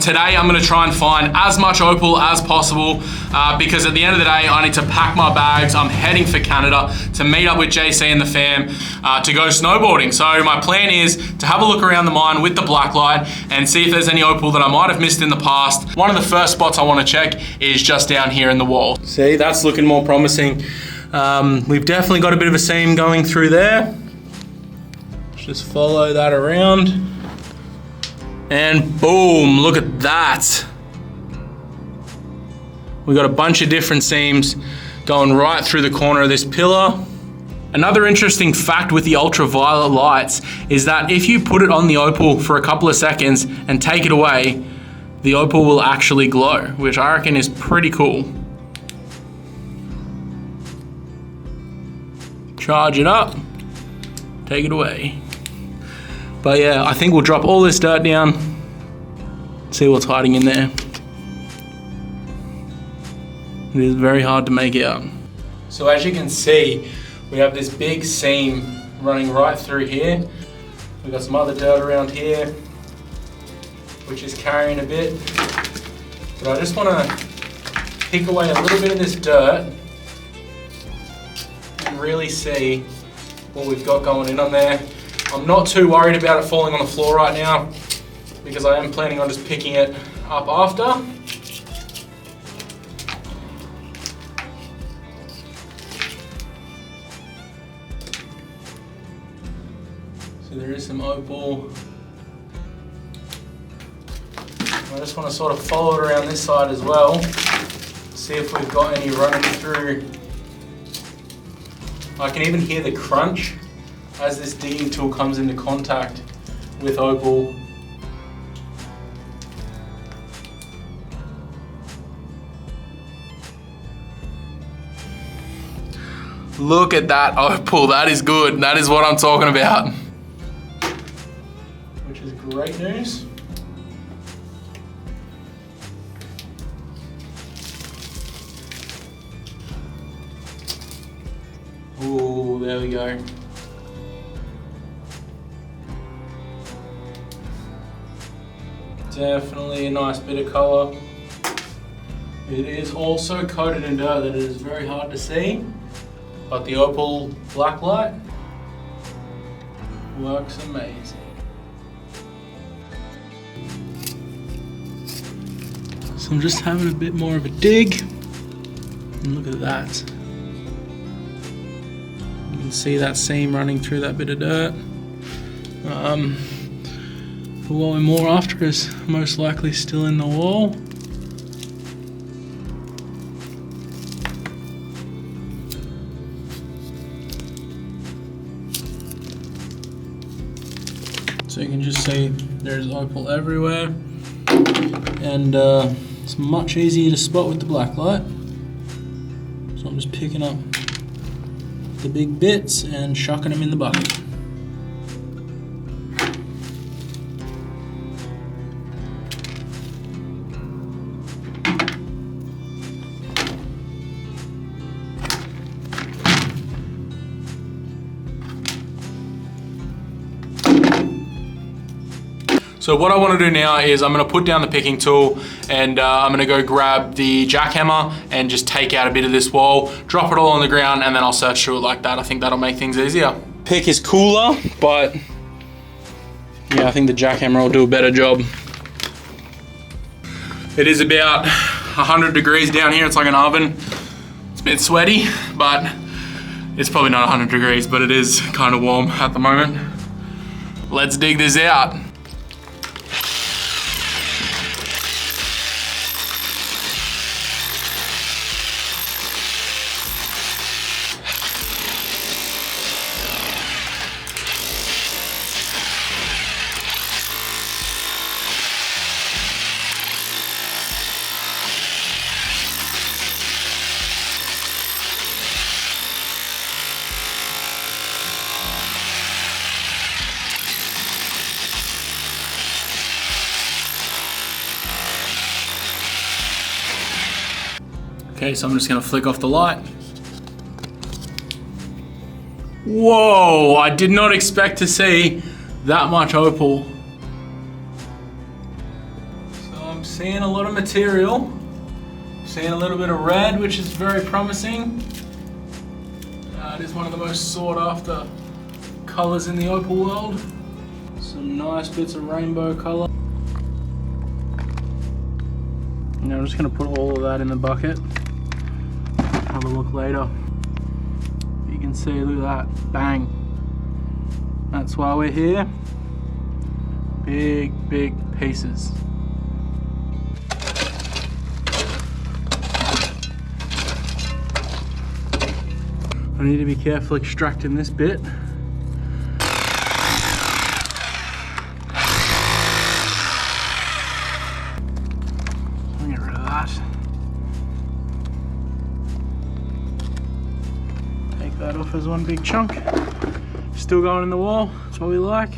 today I'm gonna try and find as much opal as possible because at the end of the day, I need to pack my bags. I'm heading for Canada to meet up with JC and the fam to go snowboarding. So my plan is to have a look around the mine with the blacklight and see if there's any opal that I might have missed in the past. One of the first spots I wanna check is just down here in the wall. See, that's looking more promising. We've definitely got a bit of a seam going through there. Just follow that around. And boom, look at that. We got a bunch of different seams going right through the corner of this pillar. Another interesting fact with the ultraviolet lights is that if you put it on the opal for a couple of seconds and take it away, the opal will actually glow, which I reckon is pretty cool. Charge it up, take it away. But yeah, I think we'll drop all this dirt down, see what's hiding in there. It is very hard to make out. So as you can see, we have this big seam running right through here. We've got some other dirt around here, which is carrying a bit. But I just want to pick away a little bit of this dirt and really see what we've got going in on there. I'm not too worried about it falling on the floor right now because I am planning on just picking it up after. So there is some opal. I just want to sort of follow it around this side as well, see if we've got any running through. I can even hear the crunch as this digging tool comes into contact with opal. Look at that opal, that is good. That is what I'm talking about. Which is great news. Ooh, there we go. Definitely a nice bit of colour. It is also coated in dirt that it is very hard to see, but the opal blacklight works amazing. So I'm just having a bit more of a dig, and look at that. You can see that seam running through that bit of dirt. But what we're more after is most likely still in the wall. So you can just see there's opal everywhere, and it's much easier to spot with the blacklight. So I'm just picking up the big bits and chucking them in the bucket. So what I want to do now is I'm going to put down the picking tool and I'm going to go grab the jackhammer and just take out a bit of this wall, drop it all on the ground, and then I'll search through it like that. I think that'll make things easier. Pick is cooler, but yeah, I think the jackhammer will do a better job. It is about 100 degrees down here. It's like an oven. It's a bit sweaty, but it's probably not 100 degrees, but it is kind of warm at the moment. Let's dig this out. Okay, so I'm just gonna flick off the light. Whoa, I did not expect to see that much opal. So I'm I'm seeing a lot of material. Seeing a little bit of red, which is very promising. It is one of the most sought after colors in the opal world. Some nice bits of rainbow color. Now I'm just gonna put all of that in the bucket. Have a look later. You can see, look at that, bang. That's why we're here. Big, big pieces. I need to be careful extracting this bit. I'll get rid of that. Take that off as one big chunk. Still going in the wall, that's what we like.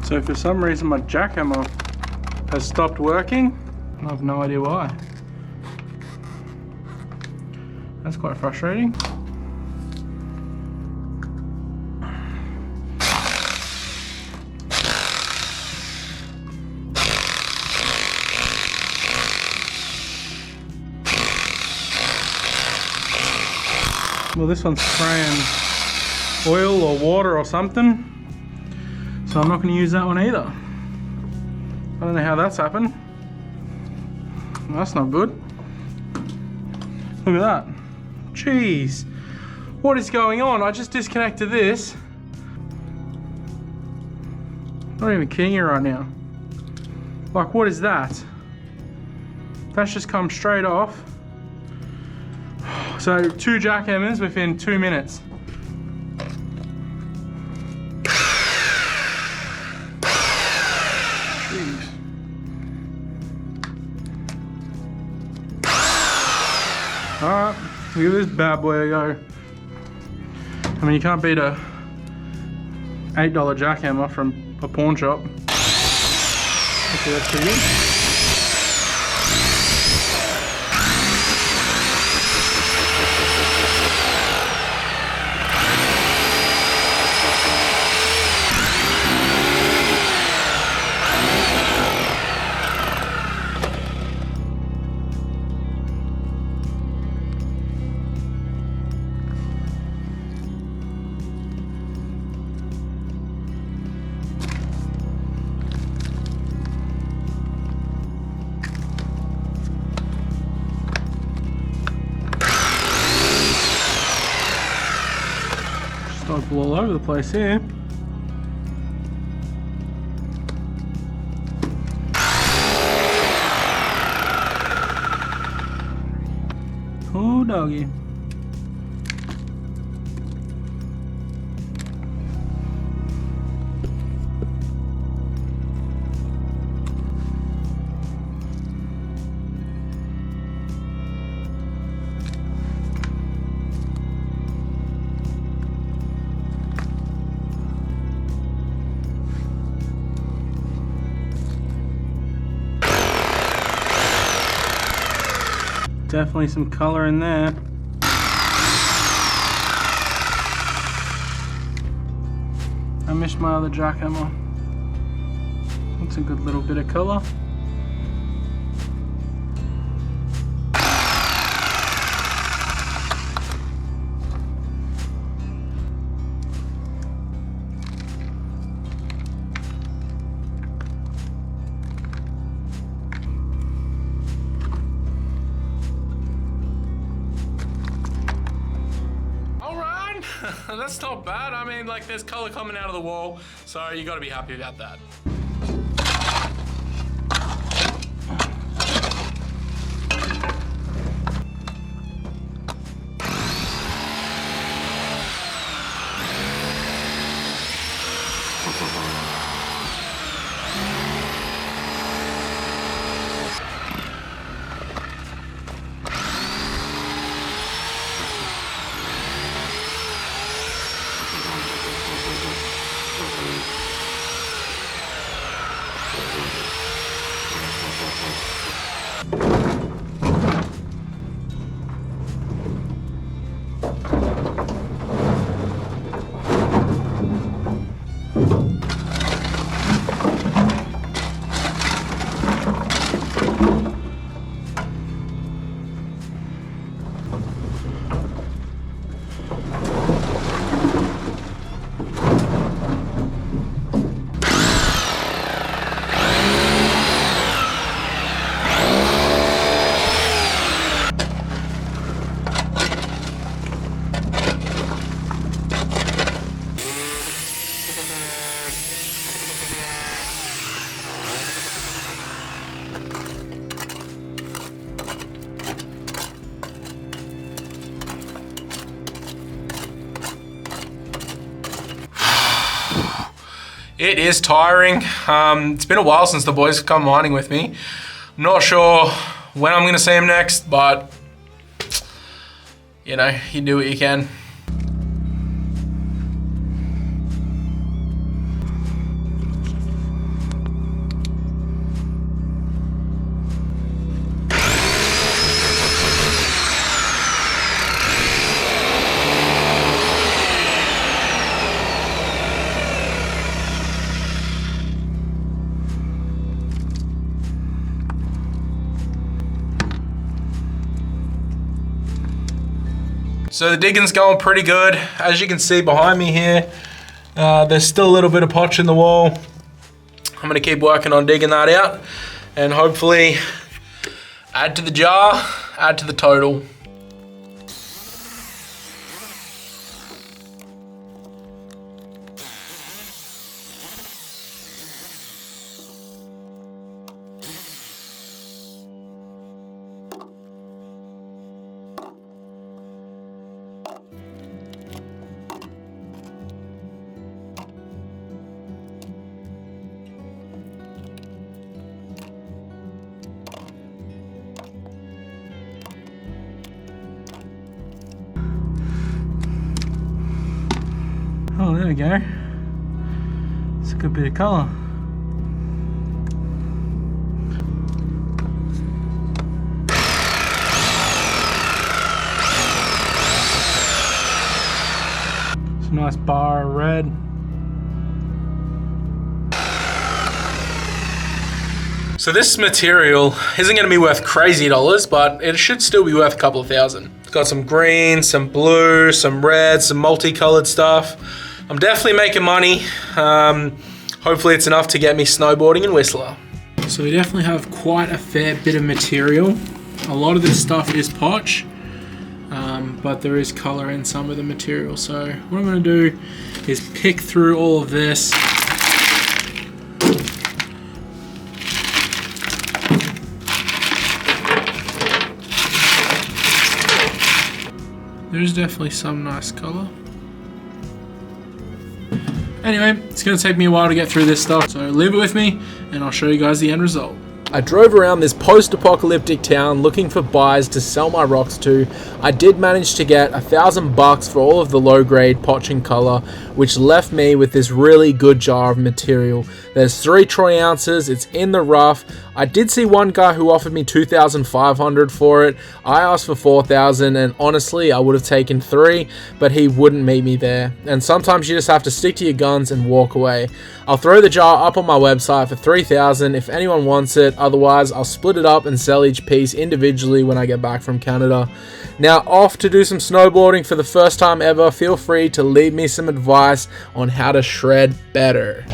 So for some reason my jackhammer has stopped working. I have no idea why. That's quite frustrating. Well, this one's spraying oil or water or something. So I'm not going to use that one either. I don't know how that's happened. That's not good. Look at that. Jeez. What is going on? I just disconnected this. Not even kidding you right now. Like, what is that? That's just come straight off. So 2 jackhammers within 2 minutes. Alright, look at this bad boy go. I mean, you can't beat a $8 jackhammer from a pawn shop. Okay, that's pretty good. Opal all over the place here. Oh doggy. Definitely some color in there. I missed my other jackhammer. That's a good little bit of color. That's not bad. I mean, like, there's color coming out of the wall, so you got to be happy about that. It is tiring. It's been a while since the boys have come mining with me. I'm not sure when I'm gonna see them next, but you know, you do what you can. So the digging's going pretty good. As you can see behind me here, there's still a little bit of potch in the wall. I'm gonna keep working on digging that out and hopefully add to the jar, add to the total. Oh, there we go. It's a good bit of colour. It's a nice bar of red. So this material isn't going to be worth crazy dollars, but it should still be worth a couple of thousand. It's got some green, some blue, some red, some multicolored stuff. I'm definitely making money. Hopefully it's enough to get me snowboarding in Whistler. So we definitely have quite a fair bit of material. A lot of this stuff is potch, but there is color in some of the material. So what I'm gonna do is pick through all of this. There's definitely some nice color. Anyway, it's going to take me a while to get through this stuff, so leave it with me and I'll show you guys the end result. I drove around this post-apocalyptic town looking for buyers to sell my rocks to. I did manage to get $1,000 for all of the low-grade potch and color, which left me with this really good jar of material. There's 3 troy ounces, it's in the rough. I did see one guy who offered me $2,500 for it. I asked for $4,000 and honestly I would have taken 3, but he wouldn't meet me there. And sometimes you just have to stick to your guns and walk away. I'll throw the jar up on my website for $3,000 if anyone wants it. Otherwise, I'll split it up and sell each piece individually when I get back from Canada. Now, off to do some snowboarding for the first time ever. Feel free to leave me some advice on how to shred better.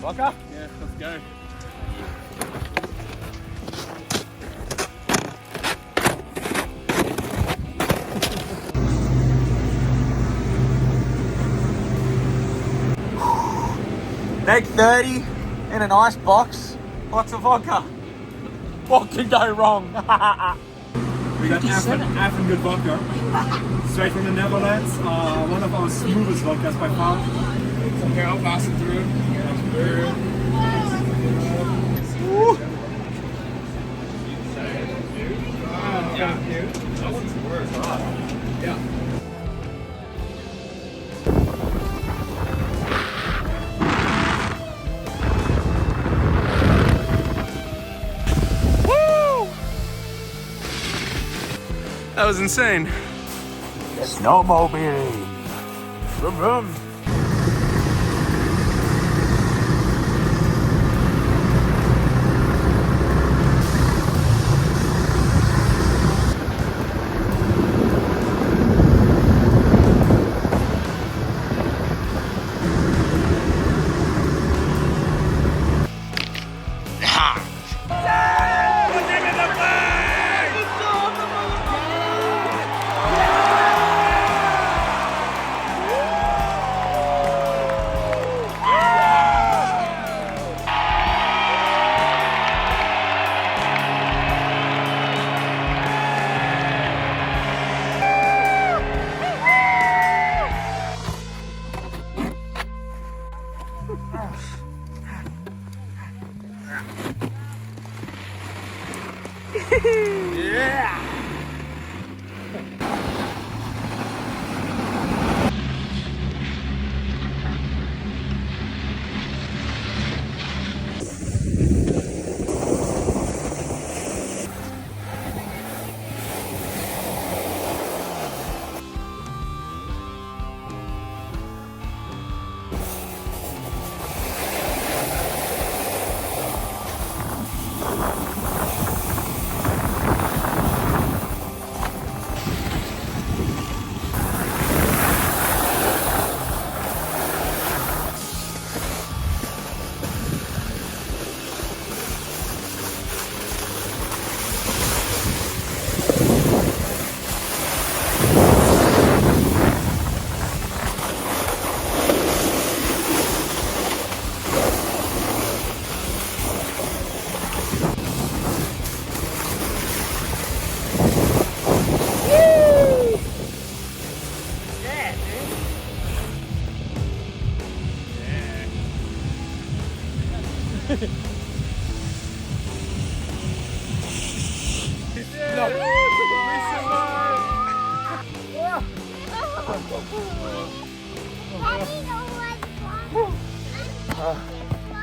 Vodka? Yeah, let's go. Neg 30 in a nice box. Lots of vodka. What can go wrong? We got Affen good vodka. Straight from the Netherlands. One of our smoothest vodkas by far. Okay, I'll pass it through. Yeah. That was insane. Snowmobiling. Vroom, vroom. Yeah!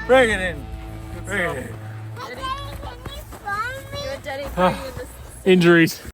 Bring it in. Bring it in. Your daddy. Injuries.